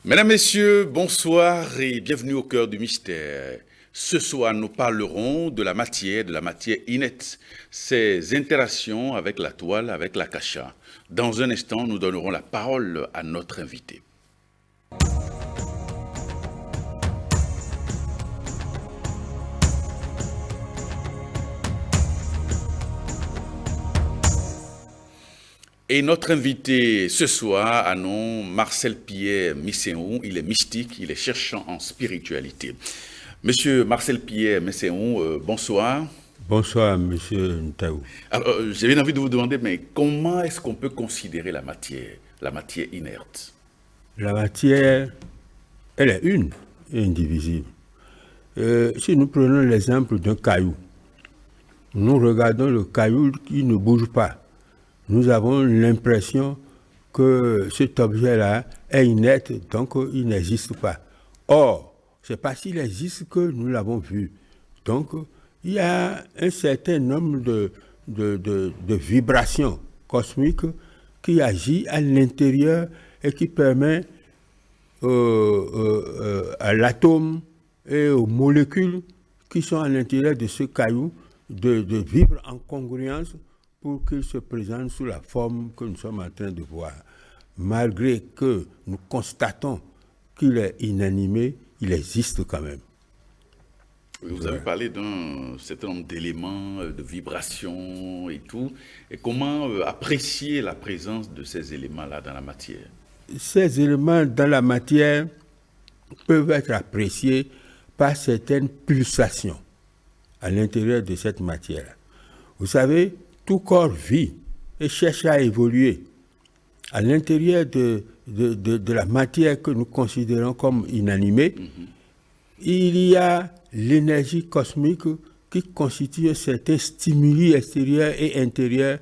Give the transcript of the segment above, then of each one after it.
Mesdames, Messieurs, bonsoir et bienvenue au cœur du mystère. Ce soir, nous parlerons de la matière inerte, ses interactions avec la toile, avec l'akasha. Dans un instant, nous donnerons la parole à notre invité. Et notre invité ce soir a nom Marcel-Pierre Messéon. Il est mystique, il est cherchant en spiritualité. Monsieur Marcel-Pierre Messéon, bonsoir. Bonsoir, monsieur Ntaou. Alors, j'ai bien envie de vous demander, mais comment est-ce qu'on peut considérer la matière inerte? La matière, elle est une et indivisible. Si nous prenons l'exemple d'un caillou, nous regardons le caillou qui ne bouge pas. Nous avons l'impression que cet objet-là est inerte, donc il n'existe pas. Or, c'est parce qu'il existe que nous l'avons vu. Donc, il y a un certain nombre de vibrations cosmiques qui agissent à l'intérieur et qui permet à l'atome et aux molécules qui sont à l'intérieur de ce caillou de vivre en congruence pour qu'il se présente sous la forme que nous sommes en train de voir. Malgré que nous constatons qu'il est inanimé, il existe quand même. Vous avez parlé d'un certain nombre d'éléments, de vibrations et tout. Et comment apprécier la présence de ces éléments-là dans la matière? Ces éléments dans la matière peuvent être appréciés par certaines pulsations à l'intérieur de cette matière. Vous savez, tout corps vit et cherche à évoluer. À l'intérieur de la matière que nous considérons comme inanimée, il y a l'énergie cosmique qui constitue certains stimuli extérieurs et intérieurs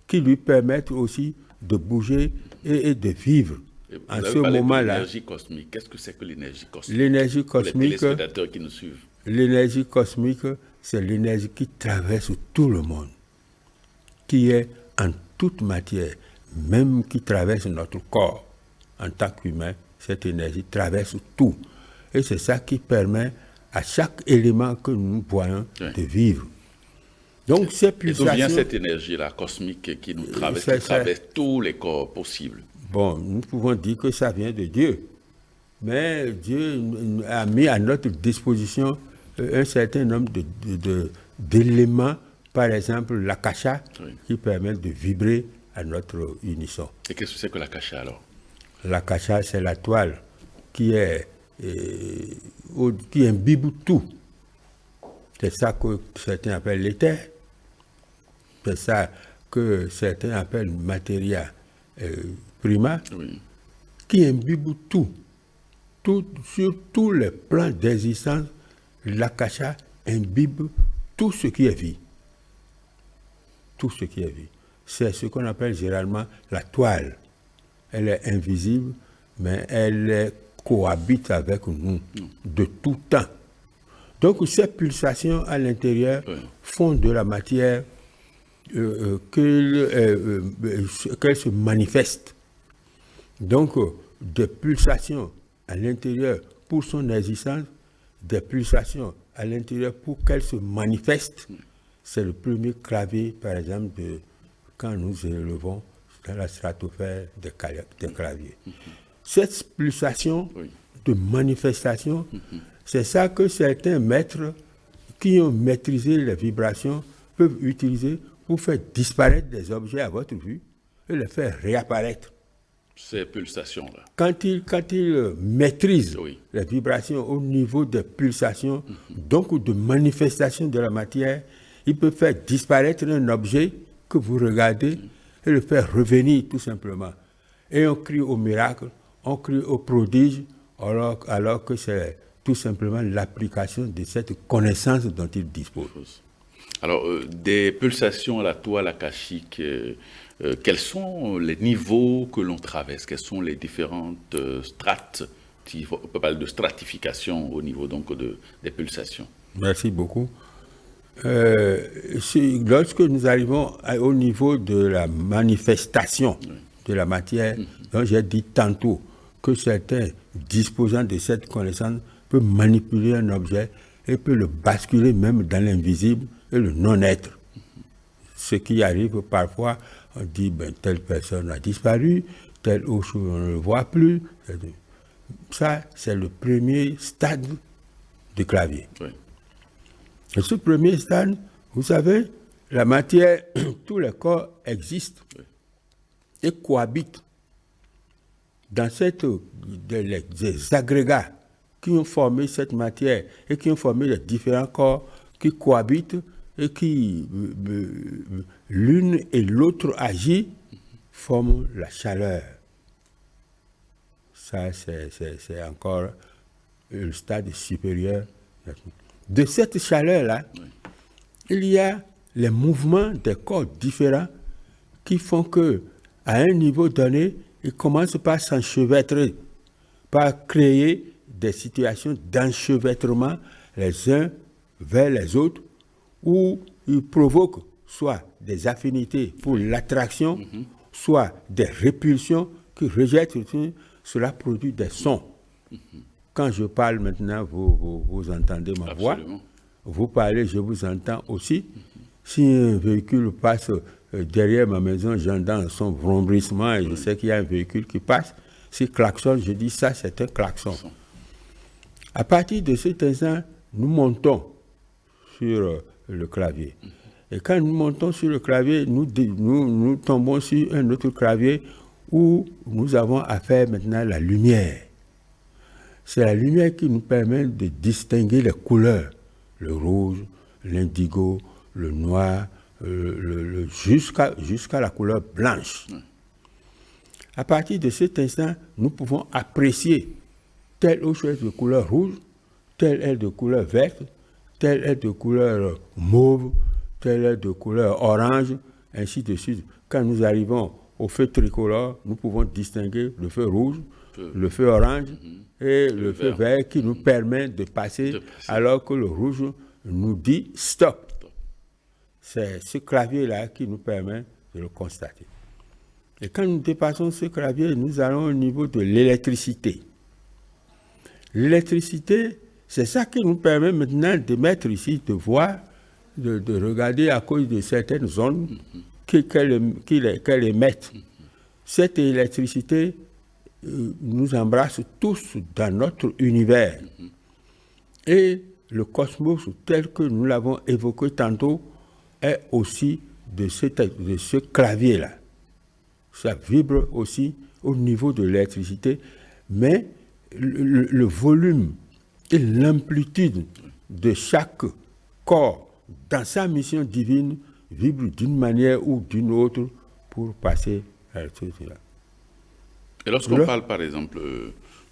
qui lui permettent aussi de bouger et de vivre. En ce moment-là, l'énergie cosmique, qu'est-ce que c'est que l'énergie cosmique? L'énergie cosmique, pour les téléspectateurs qui nous suivent. L'énergie cosmique, c'est l'énergie qui traverse tout le monde, qui est en toute matière, même qui traverse notre corps. En tant qu'humain, cette énergie traverse tout. Et c'est ça qui permet à chaque élément que nous voyons de vivre. Donc, ces pulsations... Et d'où vient cette énergie-là cosmique qui nous traverse, qui traverse tous les corps possibles? Bon, nous pouvons dire que ça vient de Dieu. Mais Dieu a mis à notre disposition un certain nombre d'éléments, par exemple l'akasha, qui permet de vibrer à notre unisson. Et qu'est-ce que c'est que l'akasha alors? L'akasha, c'est la toile qui imbibe tout. C'est ça que certains appellent l'éther. C'est ça que certains appellent materia prima, qui imbibe tout. Sur tous les plans d'existence, l'akasha imbibe tout ce qui est vie. Tout ce qui est vie. C'est ce qu'on appelle généralement la toile. Elle est invisible, mais elle cohabite avec nous de tout temps. Donc ces pulsations à l'intérieur font de la matière qu'elle se manifeste. Donc des pulsations à l'intérieur pour son existence, des pulsations à l'intérieur pour qu'elle se manifeste. C'est le premier clavier, par exemple, quand nous élevons dans la stratosphère des claviers. Cette pulsation de manifestation, c'est ça que certains maîtres qui ont maîtrisé les vibrations peuvent utiliser pour faire disparaître des objets à votre vue et les faire réapparaître. Ces pulsations-là. Quand ils maîtrisent les vibrations au niveau des pulsations, donc de manifestation de la matière, ils peuvent faire disparaître un objet que vous regardez et le faire revenir tout simplement. Et on crie au miracle, on crie au prodige, alors que c'est tout simplement l'application de cette connaissance dont ils disposent. Alors, des pulsations à la toile akashique, quels sont les niveaux que l'on traverse? Quelles sont les différentes strates? On peut parler de stratification au niveau donc des pulsations. Merci beaucoup. Lorsque nous arrivons au niveau de la manifestation de la matière, dont j'ai dit tantôt que certains disposant de cette connaissance peuvent manipuler un objet et peuvent le basculer même dans l'invisible et le non-être. Ce qui arrive parfois, on dit telle personne a disparu, telle autre chose on ne le voit plus. Ça, c'est le premier stade du clavier. Oui. Et ce premier stade, vous savez, la matière, tous les corps existent et cohabitent dans des agrégats qui ont formé cette matière et qui ont formé les différents corps qui cohabitent et qui, l'une et l'autre agissent, forment la chaleur. Ça, c'est encore le stade supérieur. De cette chaleur-là, il y a les mouvements des corps différents qui font que, à un niveau donné, ils commencent par s'enchevêtrer, par créer des situations d'enchevêtrement les uns vers les autres, où ils provoquent soit des affinités pour l'attraction, soit des répulsions qui rejettent. Cela produit des sons. Quand je parle maintenant, vous entendez ma voix. Vous parlez, je vous entends aussi. Si un véhicule passe derrière ma maison, j'entends son vrombrissement et je sais qu'il y a un véhicule qui passe. Si klaxonne, je dis ça, c'est un klaxon. À partir de cet instant, nous montons sur le clavier. Et quand nous montons sur le clavier, nous tombons sur un autre clavier où nous avons affaire maintenant à la lumière. C'est la lumière qui nous permet de distinguer les couleurs, le rouge, l'indigo, le noir, jusqu'à la couleur blanche. À partir de cet instant, nous pouvons apprécier telle autre chose de couleur rouge, telle est de couleur verte, telle est de couleur mauve, telle est de couleur orange, ainsi de suite. Quand nous arrivons au feu tricolore, nous pouvons distinguer le feu rouge, le feu orange et le feu vert qui nous permet de passer alors que le rouge nous dit stop. C'est ce clavier-là qui nous permet de le constater. Et quand nous dépassons ce clavier, nous allons au niveau de l'électricité. L'électricité, c'est ça qui nous permet maintenant de mettre ici, de voir, de regarder à cause de certaines zones qu'elle émette. Cette électricité nous embrasse tous dans notre univers. Et le cosmos, tel que nous l'avons évoqué tantôt, est aussi de ce clavier-là. Ça vibre aussi au niveau de l'électricité, mais le volume et l'amplitude de chaque corps dans sa mission divine vibre d'une manière ou d'une autre pour passer à l'électricité. Et lorsqu'on parle, par exemple,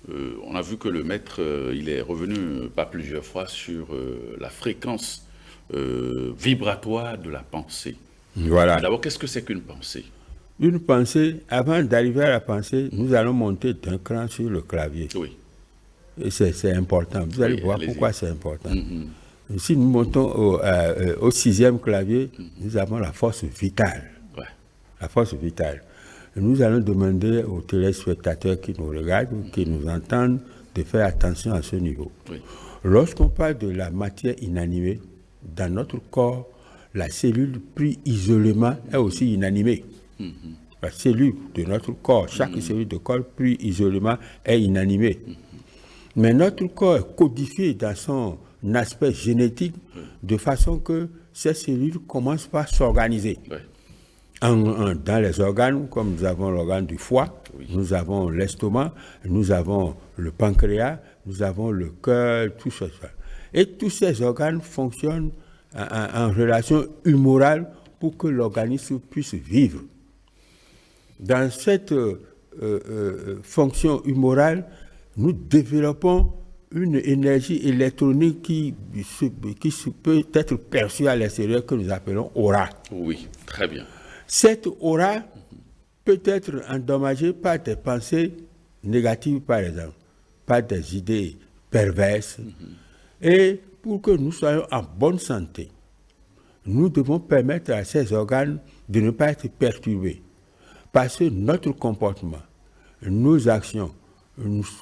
on a vu que le maître, il est revenu pas plusieurs fois sur la fréquence vibratoire de la pensée. Voilà. D'abord, qu'est-ce que c'est qu'une pensée? Une pensée, avant d'arriver à la pensée, nous allons monter d'un cran sur le clavier. Oui. Et c'est important. Vous allez voir pourquoi c'est important. Si nous montons au 6e clavier, nous avons la force vitale. Ouais. La force vitale. Et nous allons demander aux téléspectateurs qui nous regardent, qui nous entendent, de faire attention à ce niveau. Oui. Lorsqu'on parle de la matière inanimée, dans notre corps, la cellule prise isolément est aussi inanimée. La cellule de notre corps, chaque cellule de corps prise isolément est inanimée. Mais notre corps est codifié dans son aspect génétique de façon que ces cellules commencent par s'organiser. Ouais. Dans les organes, comme nous avons l'organe du foie, nous avons l'estomac, nous avons le pancréas, nous avons le cœur, tout ça. Et tous ces organes fonctionnent en relation humorale pour que l'organisme puisse vivre. Dans cette fonction humorale, nous développons une énergie électronique qui peut être perçue à l'extérieur, que nous appelons aura. Oui, très bien. Cette aura peut être endommagée par des pensées négatives, par exemple, par des idées perverses. Et pour que nous soyons en bonne santé, nous devons permettre à ces organes de ne pas être perturbés. Parce que notre comportement, nos actions,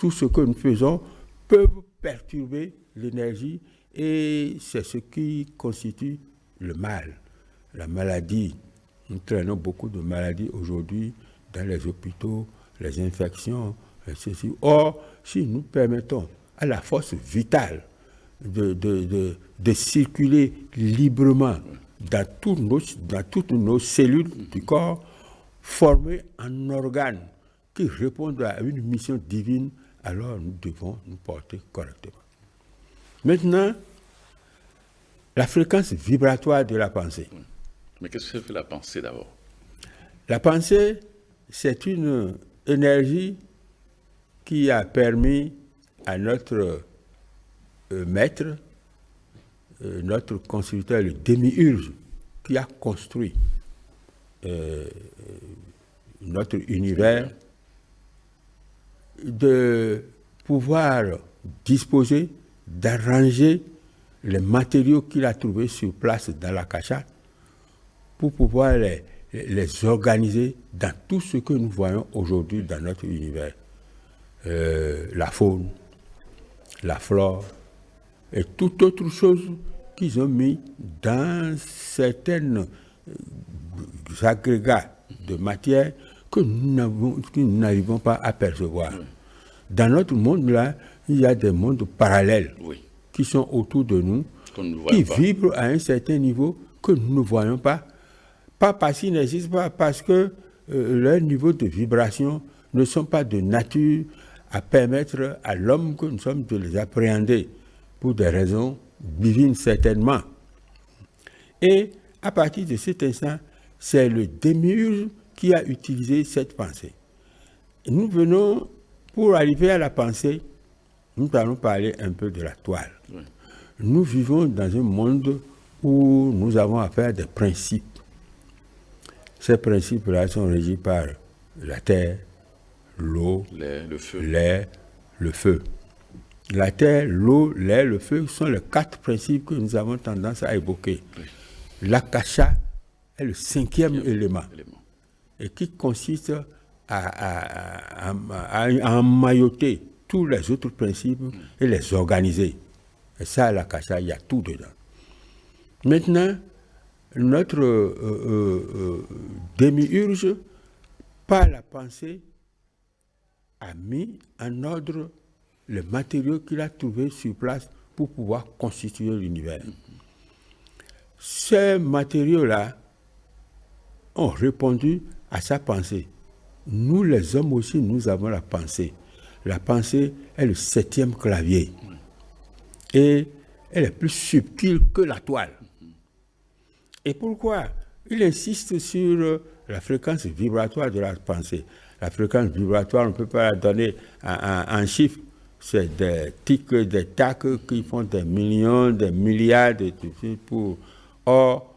tout ce que nous faisons peut perturber l'énergie et c'est ce qui constitue le mal, la maladie. Nous traînons beaucoup de maladies aujourd'hui dans les hôpitaux, les infections, ceci. Or, si nous permettons à la force vitale de circuler librement dans toutes nos cellules du corps, former un organe qui répond à une mission divine, alors nous devons nous porter correctement. Maintenant, la fréquence vibratoire de la pensée. Mais qu'est-ce que fait la pensée d'abord? La pensée, c'est une énergie qui a permis à notre maître, notre constructeur, le démiurge, qui a construit notre univers, de pouvoir disposer, d'arranger les matériaux qu'il a trouvés sur place dans l'Akasha pour pouvoir les organiser dans tout ce que nous voyons aujourd'hui dans notre univers. La faune, la flore et toute autre chose qu'ils ont mis dans certains agrégats de matière que nous n'arrivons pas à percevoir. Oui. Dans notre monde-là, il y a des mondes parallèles qui sont autour de nous, qui vibrent à un certain niveau que nous ne voyons pas. Pas parce qu'ils n'existent pas, parce que leur niveau de vibration ne sont pas de nature à permettre à l'homme que nous sommes de les appréhender pour des raisons divines certainement. Et à partir de cet instant, c'est le démiurge qui a utilisé cette pensée. Et nous venons, pour arriver à la pensée, nous allons parler un peu de la toile. Oui. Nous vivons dans un monde où nous avons affaire à des principes. Ces principes-là sont régis par la terre, l'eau, l'air, le feu. La terre, l'eau, l'air, le feu sont les 4 principes que nous avons tendance à évoquer. Oui. L'Akasha est le 5e élément et qui consiste à emmailloter tous les autres principes et les organiser. Et ça, l'Akasha, il y a tout dedans. Maintenant, notre démiurge, par la pensée, a mis en ordre les matériaux qu'il a trouvés sur place pour pouvoir constituer l'univers. Ces matériaux-là ont répondu à sa pensée. Nous, les hommes aussi, nous avons la pensée. La pensée est le 7e clavier. Et elle est plus subtile que la toile. Et pourquoi? Il insiste sur la fréquence vibratoire de la pensée. La fréquence vibratoire, on ne peut pas la donner en chiffres. C'est des tics, des tacs qui font des millions, des milliards de pour. Or,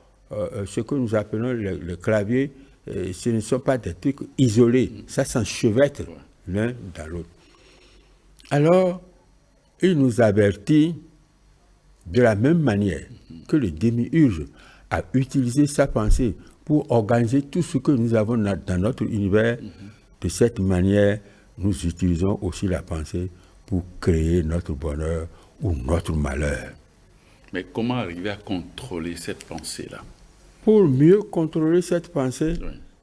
ce que nous appelons le clavier, ce ne sont pas des trucs isolés. Ça s'enchevêtre l'un dans l'autre. Alors, il nous avertit de la même manière que le démiurge a utilisé sa pensée pour organiser tout ce que nous avons dans notre univers. De cette manière, nous utilisons aussi la pensée pour créer notre bonheur ou notre malheur. Mais comment arriver à contrôler cette pensée-là? Pour mieux contrôler cette pensée,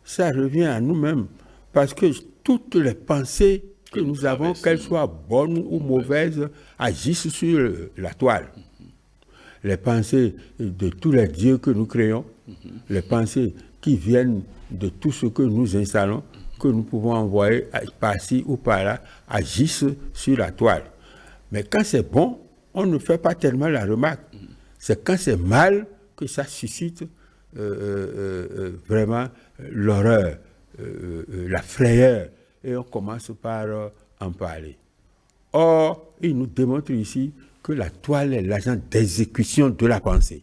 ça revient à nous-mêmes. Parce que toutes les pensées que nous avons, qu'elles soient bonnes ou mauvaises, agissent sur la toile. Les pensées de tous les dieux que nous créons, les pensées qui viennent de tout ce que nous installons, que nous pouvons envoyer par-ci ou par-là, agissent sur la toile. Mais quand c'est bon, on ne fait pas tellement la remarque. C'est quand c'est mal que ça suscite vraiment l'horreur, la frayeur, et on commence par en parler. Or, il nous démontre ici que la toile est l'agent d'exécution de la pensée.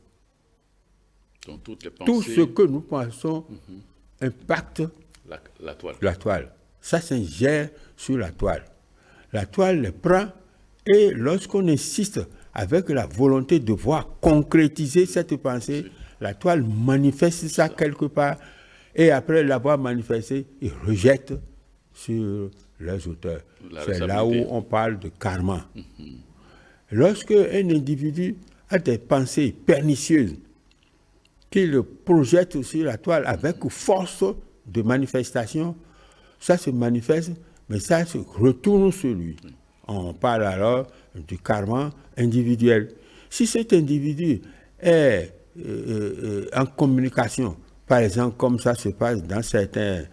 Donc, toutes les pensées, tout ce que nous pensons impacte la toile. Ça s'ingère sur la toile. La toile les prend et lorsqu'on insiste avec la volonté de voir concrétiser cette pensée, la toile manifeste ça quelque part et après l'avoir manifesté, il rejette sur les auteurs. C'est là où on parle de karma. Lorsque un individu a des pensées pernicieuses qu'il projette sur la toile avec force de manifestation, ça se manifeste, mais ça se retourne sur lui. On parle alors du karma individuel. Si cet individu est en communication, par exemple, comme ça se passe dans certaines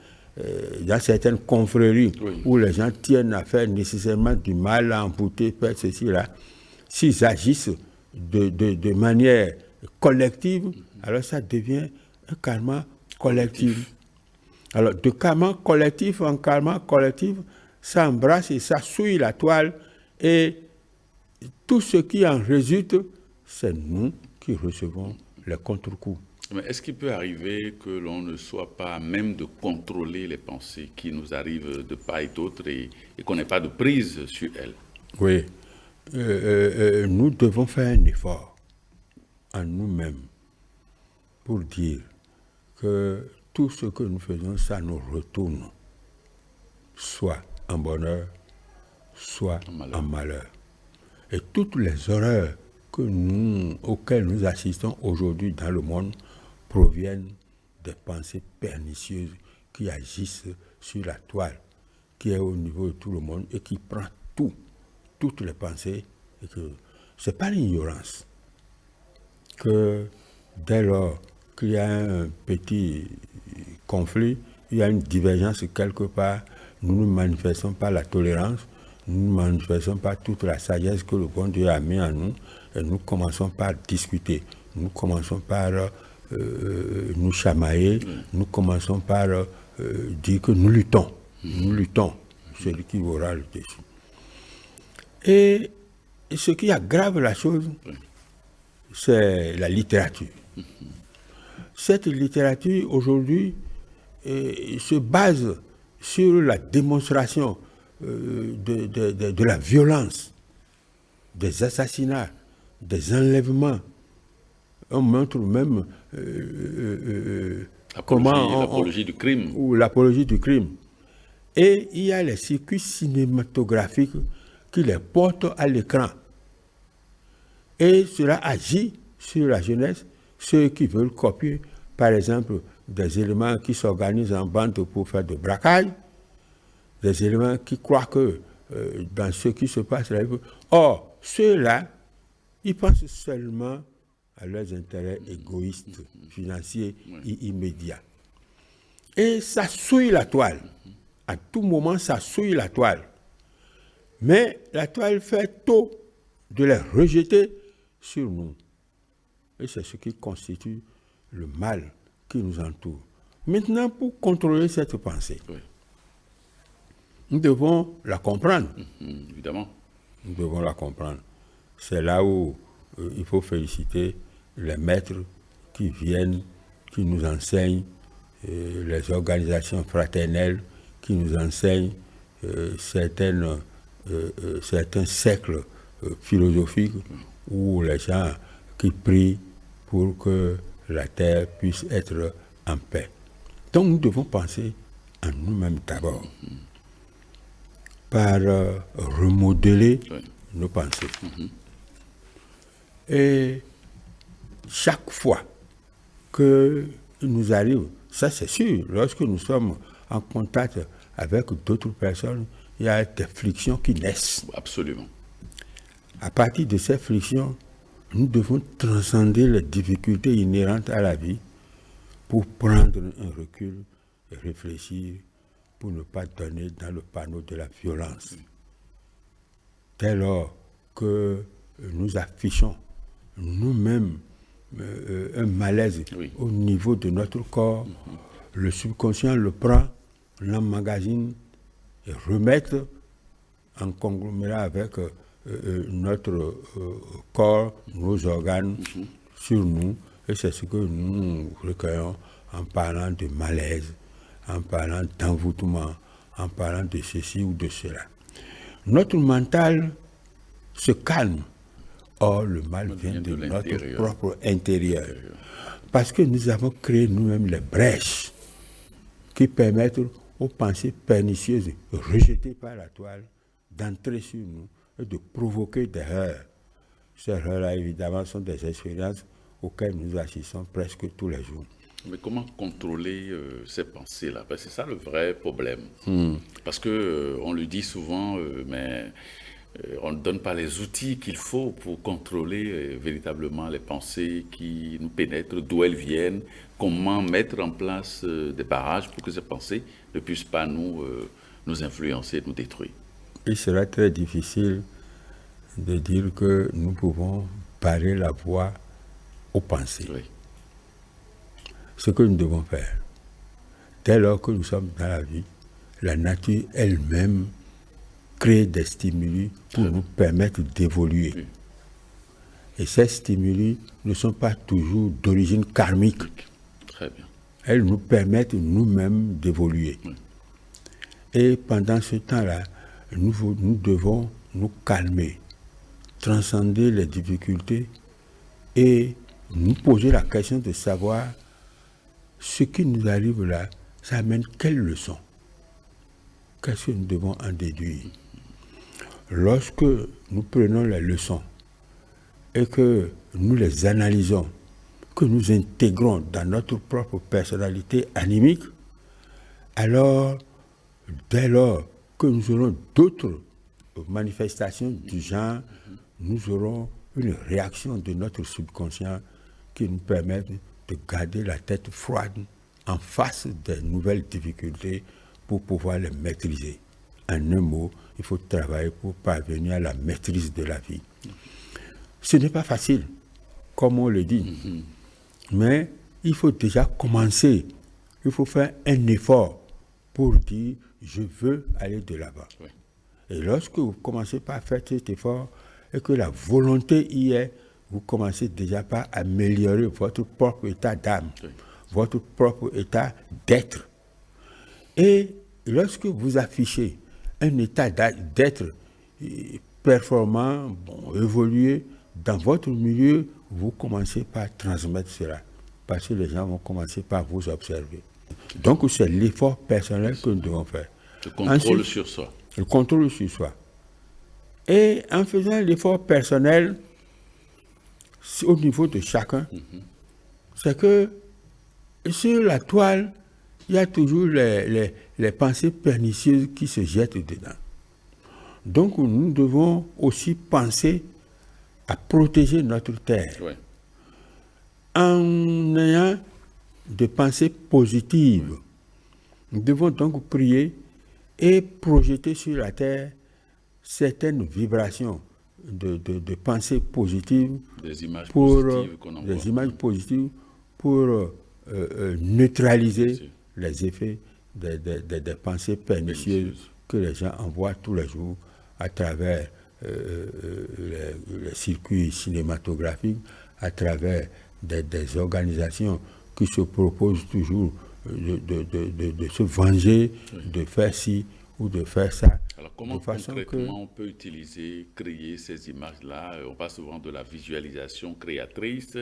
confréries où les gens tiennent à faire nécessairement du mal, à amputer, faire ceci, là, s'ils agissent de manière collective, alors ça devient un karma collectif. Alors, de karma collectif en karma collectif, ça embrasse et ça souille la toile, et tout ce qui en résulte, c'est nous qui recevons les contre-coups. Mais est-ce qu'il peut arriver que l'on ne soit pas même de contrôler les pensées qui nous arrivent de part et d'autre et qu'on n'ait pas de prise sur elles? Oui. Nous devons faire un effort en nous-mêmes pour dire que tout ce que nous faisons, ça nous retourne, soit en bonheur, soit en malheur. Et toutes les horreurs auxquelles nous assistons aujourd'hui dans le monde proviennent des pensées pernicieuses qui agissent sur la toile, qui est au niveau de tout le monde et qui prend toutes les pensées. Ce n'est pas l'ignorance que dès lors qu'il y a un petit conflit, il y a une divergence quelque part, nous ne manifestons pas la tolérance, nous ne manifestons pas toute la sagesse que le bon Dieu a mis en nous, et nous commençons par discuter, nous commençons par nous chamailler, nous commençons par dire que nous luttons, celui qui aura le dessus. Et ce qui aggrave la chose, c'est la littérature. Cette littérature, aujourd'hui, se base sur la démonstration de la violence, des assassinats, des enlèvements. On montre même l'apologie du crime. Ou l'apologie du crime. Et il y a les circuits cinématographiques qui les portent à l'écran. Et cela agit sur la jeunesse, ceux qui veulent copier, par exemple, des éléments qui s'organisent en bande pour faire de braquage, des éléments qui croient que dans ce qui se passe là, or, ceux-là, ils pensent seulement à leurs intérêts égoïstes, financiers et immédiats. Et ça souille la toile. À tout moment, ça souille la toile. Mais la toile fait tôt de les rejeter sur nous. Et c'est ce qui constitue le mal qui nous entoure. Maintenant, pour contrôler cette pensée, nous devons la comprendre. Évidemment. Nous devons la comprendre. C'est là où il faut féliciter les maîtres qui viennent, qui nous enseignent, les organisations fraternelles qui nous enseignent certains cercles philosophiques où les gens qui prient pour que la terre puisse être en paix. Donc nous devons penser en nous-mêmes d'abord, par remodeler nos pensées. Et chaque fois que il nous arrive, ça c'est sûr, lorsque nous sommes en contact avec d'autres personnes, il y a des frictions qui naissent. Absolument. À partir de ces frictions, nous devons transcender les difficultés inhérentes à la vie pour prendre un recul et réfléchir pour ne pas donner dans le panneau de la violence. Dès lors que nous affichons nous-mêmes un malaise au niveau de notre corps, le subconscient le prend, l'emmagasine et remet en conglomérat avec notre corps, nos organes sur nous, et c'est ce que nous recueillons en parlant de malaise, en parlant d'envoûtement, en parlant de ceci ou de cela. Notre mental se calme. Or, le mal vient de notre propre intérieur. Parce que nous avons créé nous-mêmes les brèches qui permettent aux pensées pernicieuses rejetées par la toile d'entrer sur nous et de provoquer des heurts. Ces heurts-là, évidemment, sont des expériences auxquelles nous assistons presque tous les jours. Mais comment contrôler ces pensées-là? Parce que c'est ça le vrai problème. Parce que on le dit souvent, mais on ne donne pas les outils qu'il faut pour contrôler véritablement les pensées qui nous pénètrent, d'où elles viennent, comment mettre en place des barrages pour que ces pensées ne puissent pas nous influencer, nous détruire. Il sera très difficile de dire que nous pouvons barrer la voie aux pensées. Oui. Ce que nous devons faire, dès lors que nous sommes dans la vie, la nature elle-même crée des stimuli pour nous permettre d'évoluer. Oui. Et ces stimuli ne sont pas toujours d'origine karmique. Très bien. Elles nous permettent nous-mêmes d'évoluer. Oui. Et pendant ce temps-là, nous devons nous calmer, transcender les difficultés et nous poser la question de savoir ce qui nous arrive là, ça amène quelle leçon? Qu'est-ce que nous devons en déduire? Lorsque nous prenons les leçons et que nous les analysons, que nous intégrons dans notre propre personnalité animique, alors, dès lors que nous aurons d'autres manifestations du genre, nous aurons une réaction de notre subconscient qui nous permet de garder la tête froide en face des nouvelles difficultés pour pouvoir les maîtriser. En un mot, il faut travailler pour parvenir à la maîtrise de la vie. Ce n'est pas facile, comme on le dit, mais il faut déjà commencer. Il faut faire un effort pour dire « je veux aller de l'avant ». Oui. Et lorsque vous commencez par faire cet effort et que la volonté y est, vous commencez déjà par améliorer votre propre état d'âme, oui, votre propre état d'être. Et lorsque vous affichez un état d'être performant, évolué, dans votre milieu, vous commencez par transmettre cela, parce que les gens vont commencer par vous observer. Donc c'est l'effort personnel que nous devons faire. Le contrôle sur soi. Le contrôle sur soi. Et en faisant l'effort personnel, au niveau de chacun, c'est que sur la toile, il y a toujours les pensées pernicieuses qui se jettent dedans. Donc nous devons aussi penser à protéger notre terre. Oui. En ayant des pensées positives. Oui. Nous devons donc prier et projeter sur la terre certaines vibrations de pensées positives, des images positives pour neutraliser les effets des pensées pernicieuses que les gens envoient tous les jours à travers les circuits cinématographiques, à travers des organisations qui se proposent toujours de se venger, de faire ci ou de faire ça. Alors comment concrètement on peut créer ces images-là? On parle souvent de la visualisation créatrice.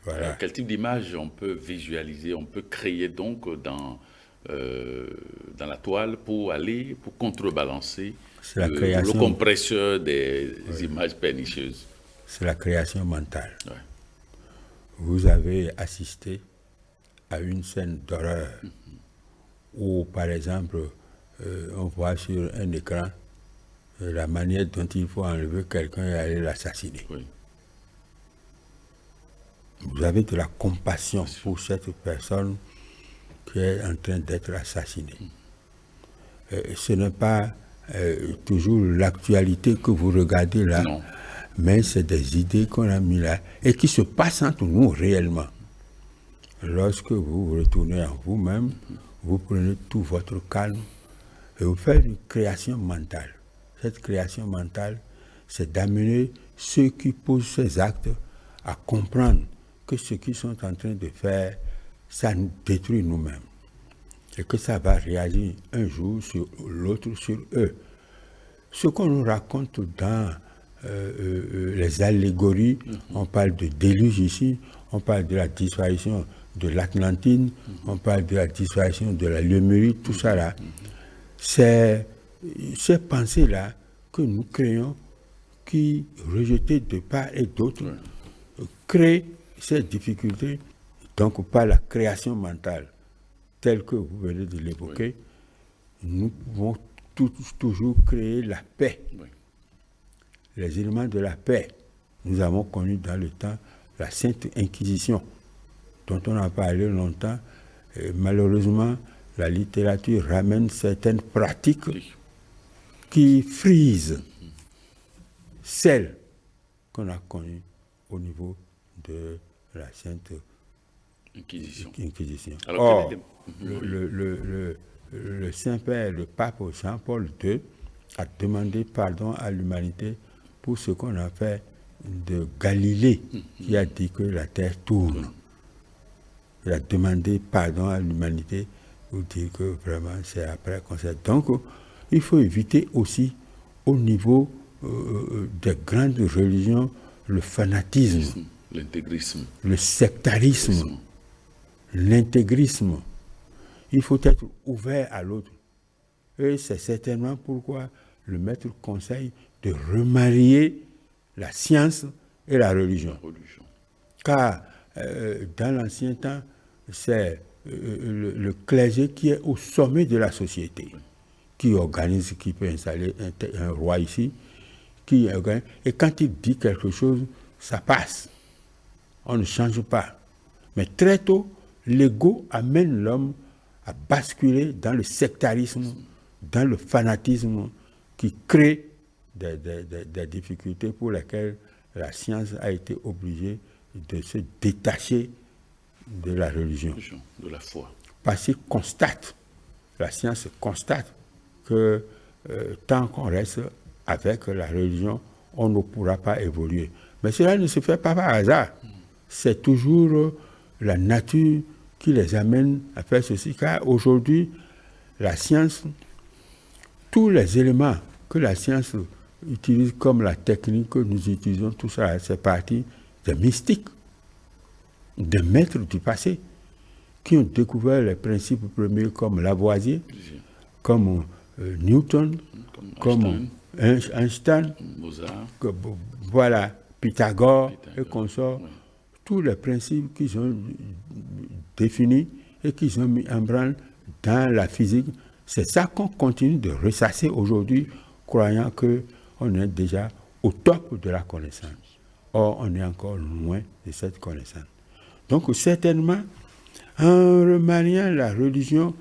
Voilà. Quel type d'image on peut visualiser, on peut créer donc dans la toile pour contrebalancer le compresseur des images pernicieuses? C'est la création mentale. Ouais. Vous avez assisté à une scène d'horreur où, par exemple, on voit sur un écran la manière dont il faut enlever quelqu'un et aller l'assassiner. Oui. Vous avez de la compassion pour cette personne qui est en train d'être assassinée. Ce n'est pas toujours l'actualité que vous regardez là, non, mais c'est des idées qu'on a mis là et qui se passent entre nous réellement. Lorsque vous retournez en vous-même, vous prenez tout votre calme et vous faites une création mentale. Cette création mentale, c'est d'amener ceux qui posent ces actes à comprendre que ce qu'ils sont en train de faire, ça nous détruit nous-mêmes. Et que ça va réagir un jour sur l'autre, sur eux. Ce qu'on nous raconte dans les allégories, on parle de déluge ici, on parle de la disparition de l'Atlantide, on parle de la disparition de la Lémurie, tout ça là. C'est ces pensées-là que nous créons, qui, rejetées de part et d'autre, créent ces difficultés, donc par la création mentale, telle que vous venez de l'évoquer, nous pouvons toujours créer la paix. Les éléments de la paix. Nous avons connu dans le temps la Sainte Inquisition, dont on a parlé longtemps. Et malheureusement, la littérature ramène certaines pratiques qui frisent celles qu'on a connues au niveau de la Sainte Inquisition. Alors, or, le Saint-Père, le pape Jean-Paul II, a demandé pardon à l'humanité pour ce qu'on a fait de Galilée, qui a dit que la Terre tourne. Il a demandé pardon à l'humanité pour dire que vraiment c'est après qu'on sait. Donc, il faut éviter aussi, au niveau des grandes religions, le fanatisme, l'intégrisme, le sectarisme, l'intégrisme. Il faut être ouvert à l'autre. Et c'est certainement pourquoi le maître conseille de remarier la science et la religion. Car dans l'ancien temps, c'est le clergé qui est au sommet de la société, qui organise, qui peut installer un roi ici, qui organise, et quand il dit quelque chose, ça passe. On ne change pas. Mais très tôt, l'ego amène l'homme à basculer dans le sectarisme, dans le fanatisme, qui crée des difficultés pour lesquelles la science a été obligée de se détacher de la religion. De la foi. Parce qu'il constate, la science constate que tant qu'on reste avec la religion, on ne pourra pas évoluer. Mais cela ne se fait pas par hasard. C'est toujours la nature qui les amène à faire ceci. Car aujourd'hui, la science, tous les éléments que la science utilise comme la technique que nous utilisons, tout ça, c'est parti des mystiques, des maîtres du passé, qui ont découvert les principes premiers comme Lavoisier, comme Newton, comme Einstein, Mozart, voilà, Pythagore et consorts, tous les principes qu'ils ont définis et qu'ils ont mis en branle dans la physique. C'est ça qu'on continue de ressasser aujourd'hui, croyant qu'on est déjà au top de la connaissance. Or, on est encore loin de cette connaissance. Donc, certainement, en remaniant la religion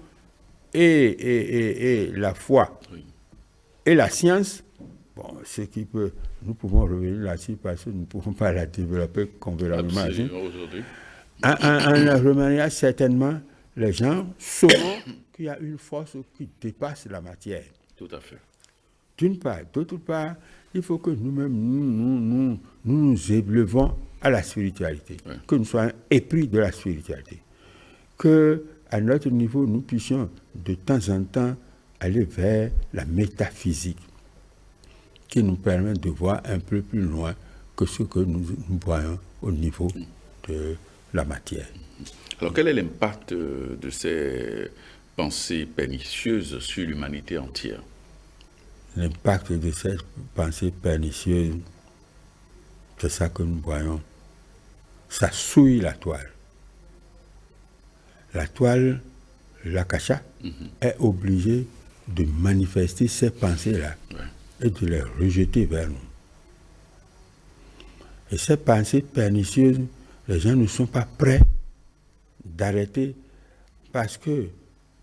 et la foi et la science, bon, ce qui peut, nous pouvons revenir là-dessus parce que nous ne pouvons pas la développer convenablement. En la remaniant, certainement, les gens sauront qu'il y a une force qui dépasse la matière. Tout à fait. D'une part. D'autre part, il faut que nous-mêmes, nous élevons à la spiritualité, que nous soyons épris de la spiritualité, que à notre niveau, nous puissions de temps en temps aller vers la métaphysique, qui nous permet de voir un peu plus loin que ce que nous voyons au niveau de la matière. Alors, quel est l'impact de ces pensées pernicieuses sur l'humanité entière? L'impact de ces pensées pernicieuses, c'est ça que nous voyons. Ça souille la toile. La toile, l'akasha, est obligée de manifester ces pensées-là et de les rejeter vers nous. Et ces pensées pernicieuses, les gens ne sont pas prêts d'arrêter parce qu'ils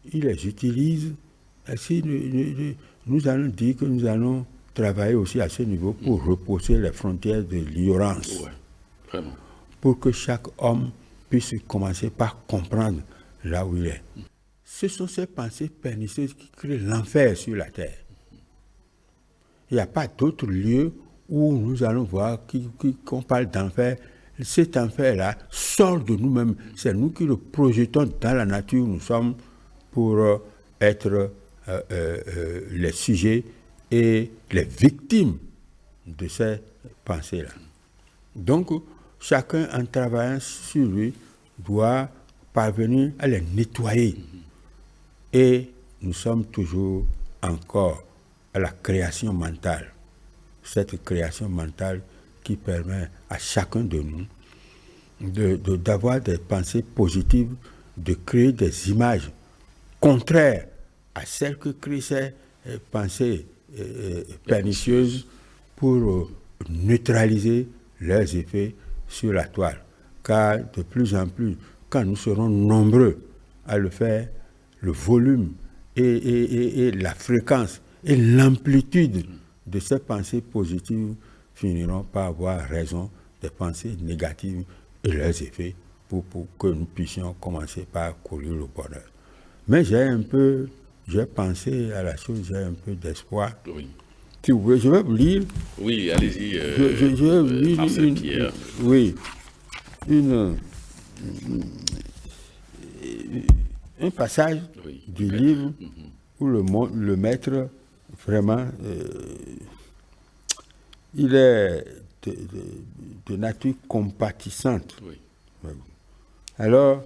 les utilisent. Si nous allons dire que nous allons travailler aussi à ce niveau pour repousser les frontières de l'ignorance. Vraiment. Pour que chaque homme puisse commencer par comprendre là où il est. Ce sont ces pensées pernicieuses qui créent l'enfer sur la terre. Il n'y a pas d'autre lieu où nous allons voir qu'on parle d'enfer. Cet enfer-là sort de nous-mêmes. C'est nous qui le projetons dans la nature où nous sommes pour être les sujets et les victimes de ces pensées-là. Donc, chacun, en travaillant sur lui, doit parvenir à les nettoyer. Et nous sommes toujours encore à la création mentale. Cette création mentale qui permet à chacun de nous d'avoir des pensées positives, de créer des images contraires à celles que créent ces pensées pernicieuses pour neutraliser leurs effets sur la toile. Car de plus en plus, quand nous serons nombreux à le faire, le volume et la fréquence et l'amplitude de ces pensées positives finiront par avoir raison des pensées négatives et leurs effets pour que nous puissions commencer par courir le bonheur. Mais j'ai pensé à la chose, j'ai un peu d'espoir. Oui. Si vous voulez, je vais vous lire. Oui, allez-y. Je vais vous lire un passage du livre où le maître, vraiment, il est de nature compatissante. Oui. Alors,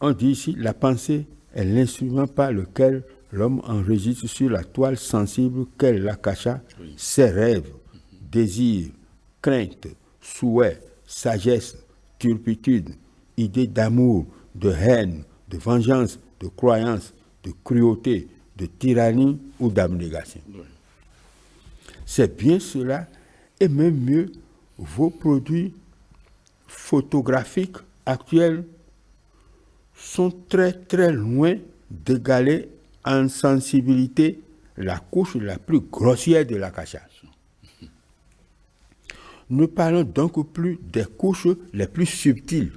on dit ici, la pensée est l'instrument par lequel l'homme enregistre sur la toile sensible qu'est l'akasha ses rêves, désirs, craintes, souhaits, sagesse, turpitude, idées d'amour, de haine, de vengeance, de croyance, de cruauté, de tyrannie ou d'abnégation. Oui. C'est bien cela, et même mieux, vos produits photographiques actuels sont très très loin d'égaler en sensibilité la couche la plus grossière de l'akasha. Ne parlons donc plus des couches les plus subtiles.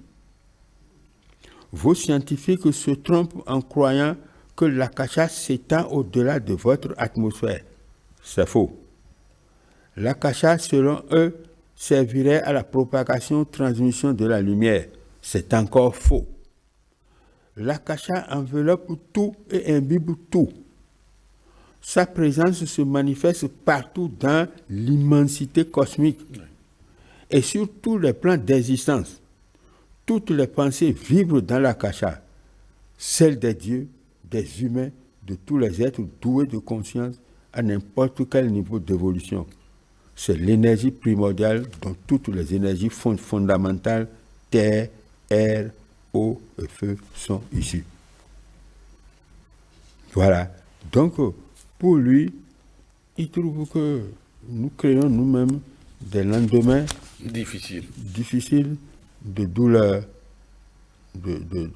Vos scientifiques se trompent en croyant que l'akasha s'étend au-delà de votre atmosphère. C'est faux. L'akasha, selon eux, servirait à la propagation-transmission de la lumière. C'est encore faux. L'akasha enveloppe tout et imbibe tout. Sa présence se manifeste partout dans l'immensité cosmique et sur tous les plans d'existence. Toutes les pensées vibrent dans l'akasha, celles des dieux, des humains, de tous les êtres doués de conscience à n'importe quel niveau d'évolution. C'est l'énergie primordiale dont toutes les énergies fondamentales, terre, air, eau et feu sont issues. Voilà. Donc, pour lui, il trouve que nous créons nous-mêmes des lendemains difficiles de douleur, de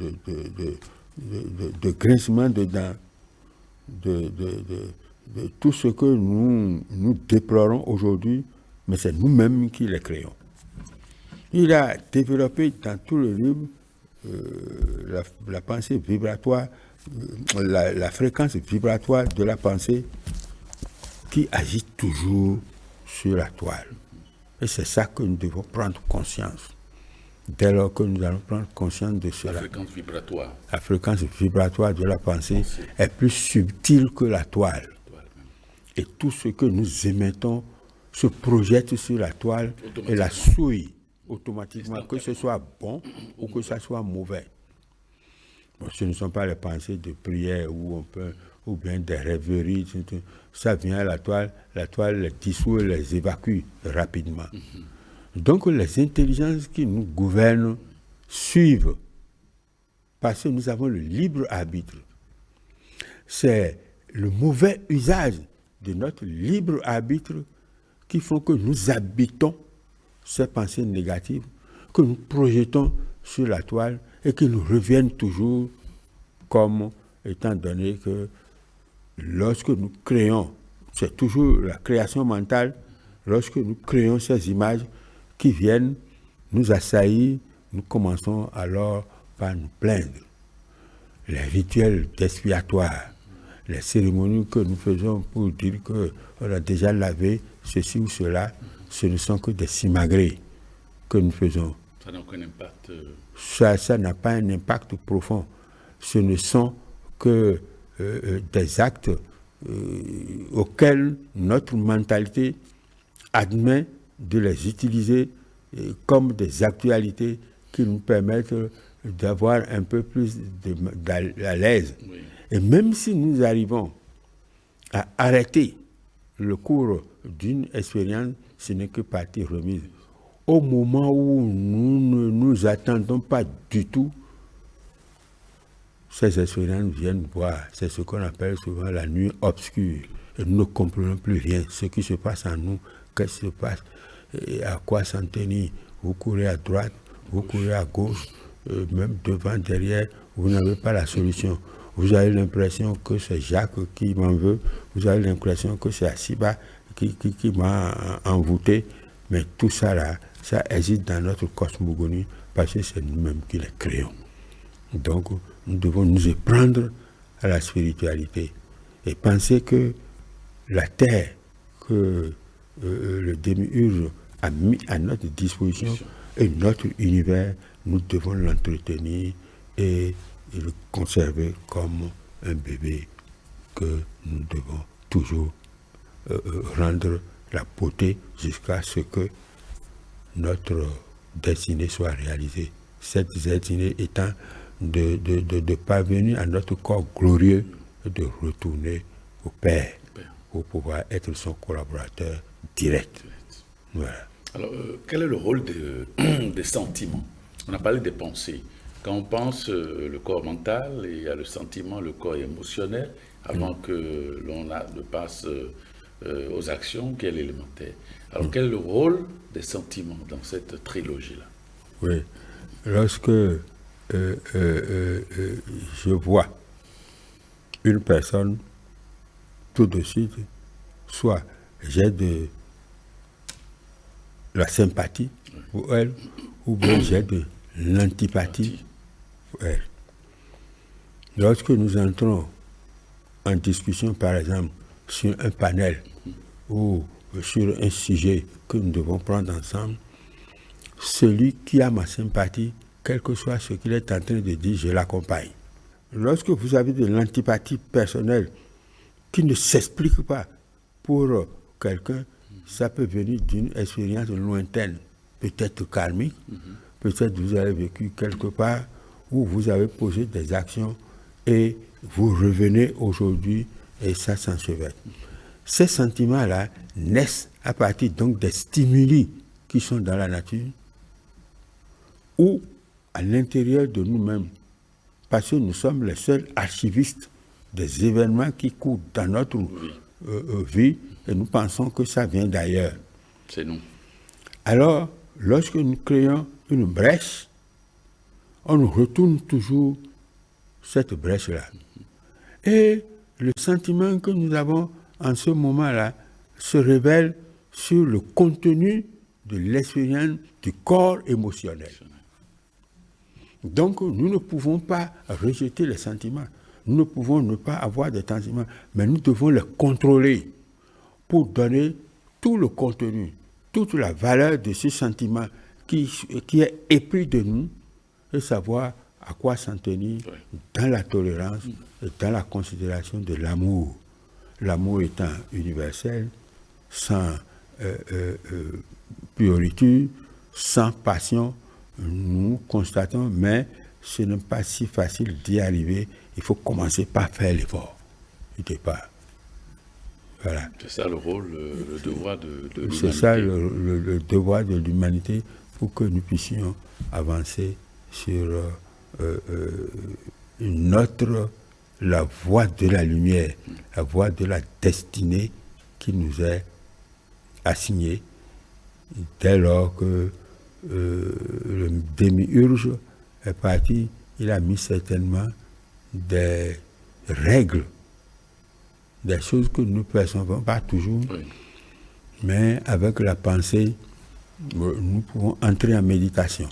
grincement de dents, de tout ce que nous déplorons aujourd'hui, mais c'est nous-mêmes qui les créons. Il a développé dans tout le livre la pensée vibratoire, la fréquence vibratoire de la pensée qui agit toujours sur la toile. Et c'est ça que nous devons prendre conscience. Dès lors que nous allons prendre conscience de cela. La fréquence vibratoire. La fréquence vibratoire de la pensée est plus subtile que la toile. Et tout ce que nous émettons se projette sur la toile et la souille automatiquement, que ce soit bon ou que ce soit mauvais. Bon, ce ne sont pas les pensées de prière ou bien des rêveries. Ça vient à la toile les dissout et les évacue rapidement. Donc les intelligences qui nous gouvernent suivent, parce que nous avons le libre arbitre. C'est le mauvais usage de notre libre arbitre qui font que nous habitons ces pensées négatives, que nous projetons sur la toile et qui nous reviennent toujours, comme étant donné que lorsque nous créons, c'est toujours la création mentale, lorsque nous créons ces images qui viennent nous assaillir, nous commençons alors par nous plaindre. Les rituels expiatoires, les cérémonies que nous faisons pour dire qu'on a déjà lavé ceci ou cela, ce ne sont que des simagrées que nous faisons. Ça n'a aucun impact. Ça n'a pas un impact profond. Ce ne sont que des actes auxquels notre mentalité admet de les utiliser comme des actualités qui nous permettent d'avoir un peu plus à l'aise. Oui. Et même si nous arrivons à arrêter le cours d'une expérience, ce n'est que partie remise. Au moment où nous ne nous attendons pas du tout, ces expériences viennent voir. C'est ce qu'on appelle souvent la nuit obscure. Et nous ne comprenons plus rien. Ce qui se passe en nous, qu'est-ce qui se passe, et à quoi s'en tenir. Vous courez à droite, vous courez à gauche, même devant, derrière, vous n'avez pas la solution. Vous avez l'impression que c'est Jacques qui m'en veut, vous avez l'impression que c'est Asiba qui m'a envoûté, mais tout ça là, ça existe dans notre cosmogonie parce que c'est nous-mêmes qui les créons. Donc, nous devons nous éprendre à la spiritualité et penser que la terre que le démiurge a mis à notre disposition et notre univers, nous devons l'entretenir et le conserver comme un bébé que nous devons toujours rendre la beauté jusqu'à ce que notre destinée soit réalisée. Cette destinée étant de parvenir à notre corps glorieux et de retourner au Père pour pouvoir être son collaborateur direct. Voilà. Alors, quel est le rôle des sentiments? On a parlé des pensées. Quand on pense le corps mental, il y a le sentiment, le corps émotionnel, avant que l'on passe aux actions, qui est l'élémentaire. Alors, quel est le rôle des sentiments dans cette trilogie-là? Oui. Lorsque je vois une personne, tout de suite, soit j'ai de la sympathie pour elle, ou bien j'ai de l'antipathie pour elle. Lorsque nous entrons en discussion, par exemple, sur un panel ou sur un sujet que nous devons prendre ensemble, celui qui a ma sympathie, quel que soit ce qu'il est en train de dire, je l'accompagne. Lorsque vous avez de l'antipathie personnelle qui ne s'explique pas pour quelqu'un, ça peut venir d'une expérience lointaine, peut-être karmique, peut-être vous avez vécu quelque part où vous avez posé des actions et vous revenez aujourd'hui et ça s'enchevêtre. Ces sentiments-là naissent à partir donc des stimuli qui sont dans la nature ou à l'intérieur de nous-mêmes, parce que nous sommes les seuls archivistes des événements qui courent dans notre vie et nous pensons que ça vient d'ailleurs. C'est nous. Alors, lorsque nous créons une brèche, on nous retourne toujours cette brèche-là. Et le sentiment que nous avons en ce moment-là se révèle sur le contenu de l'expérience du corps émotionnel. Donc, nous ne pouvons pas rejeter les sentiments. Nous ne pouvons ne pas avoir des sentiments, mais nous devons les contrôler pour donner tout le contenu, toute la valeur de ce sentiment qui est épris de nous et savoir à quoi s'en tenir dans la tolérance et dans la considération de l'amour. L'amour étant universel, sans priorité, sans passion, nous constatons, mais ce n'est pas si facile d'y arriver. Il faut commencer par faire l'effort du départ. Voilà. C'est ça le rôle, le devoir de l'humanité. C'est ça le devoir de l'humanité pour que nous puissions avancer sur la voie de la lumière, la voie de la destinée qui nous est assignée dès lors que le démiurge est parti. Il a mis certainement des règles, des choses que nous ne percevons pas toujours, mais avec la pensée, nous pouvons entrer en méditation.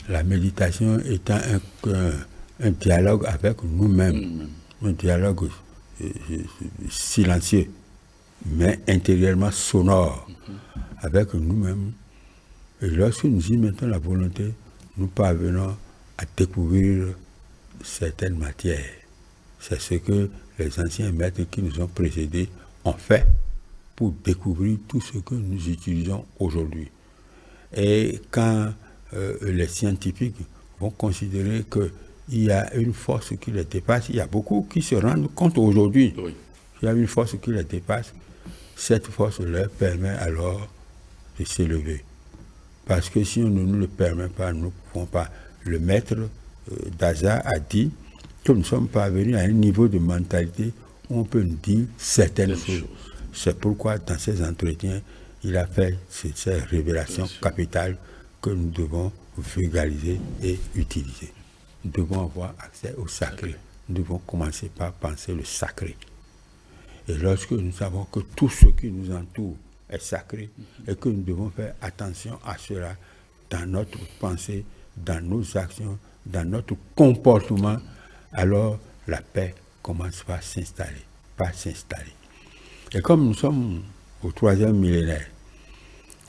La méditation étant un dialogue avec nous-mêmes, un dialogue silencieux, mais intérieurement sonore, avec nous-mêmes. Et lorsque nous y mettons la volonté, nous parvenons à découvrir certaines matières. C'est ce que les anciens maîtres qui nous ont précédés ont fait pour découvrir tout ce que nous utilisons aujourd'hui. Et quand les scientifiques vont considérer qu'il y a une force qui les dépasse. Il y a beaucoup qui se rendent compte aujourd'hui qu'il y a une force qui les dépasse. Cette force leur permet alors de s'élever. Parce que si on ne nous le permet pas, nous ne pouvons pas. Le maître Daza a dit que nous sommes parvenus à un niveau de mentalité où on peut nous dire certaines choses. C'est pourquoi dans ces entretiens, il a fait ces révélations capitales que nous devons vulgariser et utiliser. Nous devons avoir accès au sacré. Nous devons commencer par penser le sacré. Et lorsque nous savons que tout ce qui nous entoure est sacré et que nous devons faire attention à cela dans notre pensée, dans nos actions, dans notre comportement, alors la paix commence par s'installer. Et comme nous sommes au 3e millénaire,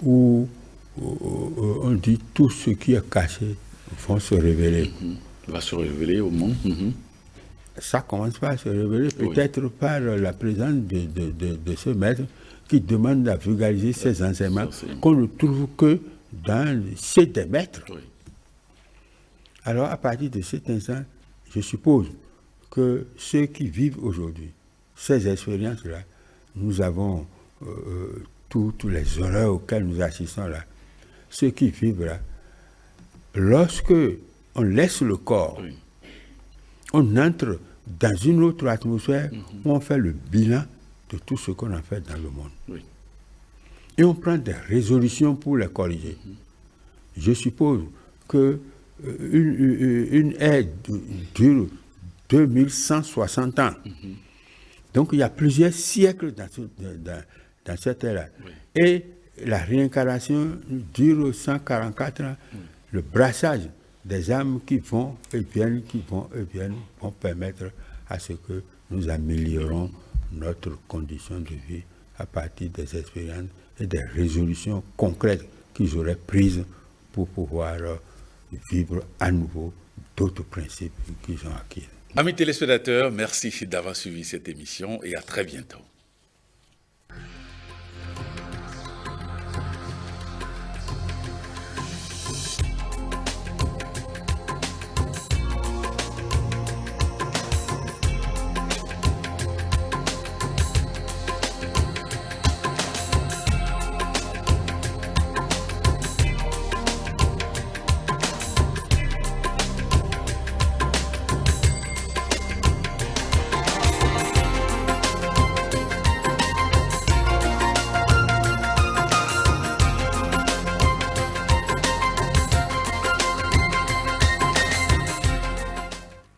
où on dit tout ce qui est caché va se révéler. Va se révéler au monde. Ça commence par se révéler, peut-être par la présence de ce maître qui demande à vulgariser ses enseignements qu'on ne trouve que dans chez des maîtres. Alors, à partir de cet instant, je suppose que ceux qui vivent aujourd'hui ces expériences-là, nous avons tous les horreurs auxquelles nous assistons là. Ceux qui vivent là, lorsque on laisse le corps, on entre dans une autre atmosphère où on fait le bilan de tout ce qu'on a fait dans le monde. Et on prend des résolutions pour les corriger. Je suppose que une ère dure 2160 ans. Donc il y a plusieurs siècles dans cette ère-là. Et la réincarnation dure 144 ans. Le brassage des âmes qui vont et viennent, vont permettre à ce que nous améliorons notre condition de vie à partir des expériences et des résolutions concrètes qu'ils auraient prises pour pouvoir vivre à nouveau d'autres principes qu'ils ont acquis. Amis téléspectateurs, merci d'avoir suivi cette émission et à très bientôt.